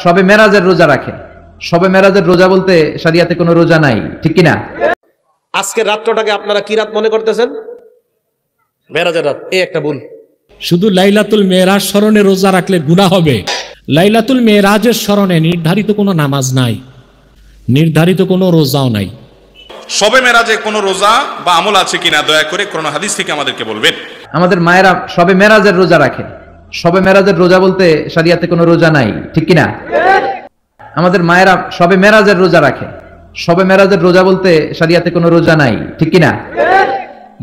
সবে মেরাজের রোজা রাখে। সবে মেরাজের রোজা বলতে শরিয়াতে কোনো রোজা নাই, ঠিক কি না? আজকের রাত্রটাকে আপনারা কি রাত মনে করতেছেন? মেরাজের রাত। এই একটা ভুল। শুধু লাইলাতুল মেরাজ স্মরণে রোজা রাখলে গুনাহ হবে। লাইলাতুল মেরাজের স্মরণে নির্ধারিত কোনো নামাজ নাই, নির্ধারিত কোনো রোজাও নাই। শবে মেরাজে কোনো রোজা বা আমল আছে কিনা দয়া করে কোরআন হাদিস থেকে আমাদেরকে বলবেন। আমাদের মায়েরা সবে মেরাজের রোজা রাখে। সবে মেরাজের রোজা বলতে শরিয়াতে কোনো রোজা নাই, ঠিক কি না? আমাদের মায়েরা সবে মেরাজের রোজা রাখে। সবে মেরাজের রোজা বলতে শরিয়াতে কোনো রোজা নাই, ঠিক কি না?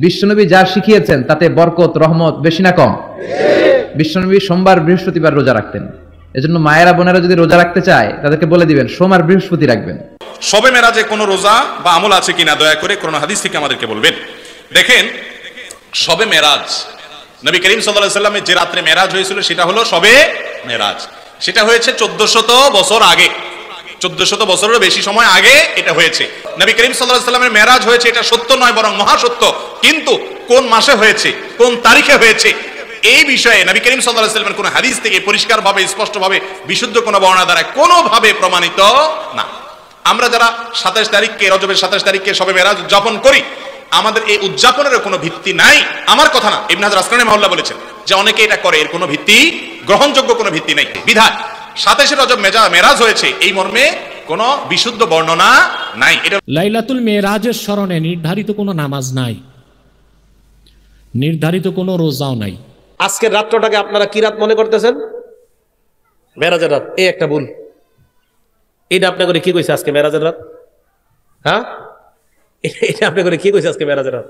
বিশ্বনবী যা শিখিয়েছেন তাতে বরকত রহমত বেশি না কম? বিশ্বনবী সোমবার বৃহস্পতিবার রোজা রাখতেন। এজন্য মায়েরা বোনেরা যদি রোজা রাখতে চায় তাদেরকে বলে দিবেন সোমবার বৃহস্পতি রাখবেন। শবে মেরাজে কোনো রোজা বা আমল আছে কিনা দয়া করে কোরআন হাদিস থেকে আমাদেরকে বলবেন। দেখেন, শবে মেরাজ নবী করিম সাল্লাল্লাহু আলাইহি সাল্লামের যে রাত্রে মেরাজ হয়েছিল সেটা হলো শবে মেরাজ। সেটা হয়েছে 1400 বছর আগে, 1400 বছরেরও বেশি সময় আগে এটা হয়েছে। নবী করিম সাল্লাল্লাহু আলাইহি সাল্লামের মেরাজ হয়েছে, এটা সত্য নয় বরং মহাসত্য। কিন্তু কোন মাসে হয়েছে, কোন তারিখে হয়েছে, এই বিষয়ে নবী করিম সাল্লাল্লাহু আলাইহি সাল্লামের কোন হাদিস থেকে পরিষ্কারভাবে স্পষ্টভাবে বিশুদ্ধ কোন বর্ণনা দ্বারা কোনোভাবে প্রমাণিত না। আমরা যারা 27 তারিখকে, রজবের 27 তারিখকে শবে মেরাজ উদযাপন করি, আমাদের এই উদযাপনের কোনো ভিত্তি নাই। আমার কথা না, ইবনে হাজার আসকালানী রাহিমাহুল্লাহ বলেছেন যে অনেকে এটা করে, এর কোনো ভিত্তি, গ্রহণযোগ্য কোনো ভিত্তি নাই। বিধায় 27 রজব মেরাজ হয়েছে এই মর্মে কোনো বিশুদ্ধ বর্ণনা নাই। এটা লাইলাতুল মেরাজের স্মরণে নির্ধারিত কোনো নামাজ নাই, নির্ধারিত কোনো রোজাও নাই। আজকের রাত্রটাকে আপনারা কি রাত মনে করতেছেন? মেরাজের রাত। এই একটা ভুল। এটা আপনি করে কি কইছে আজকে মেরাজের রাত? হ্যাঁ, এটা আপনি করে কি কইছে আজকে মেরাজের রাত?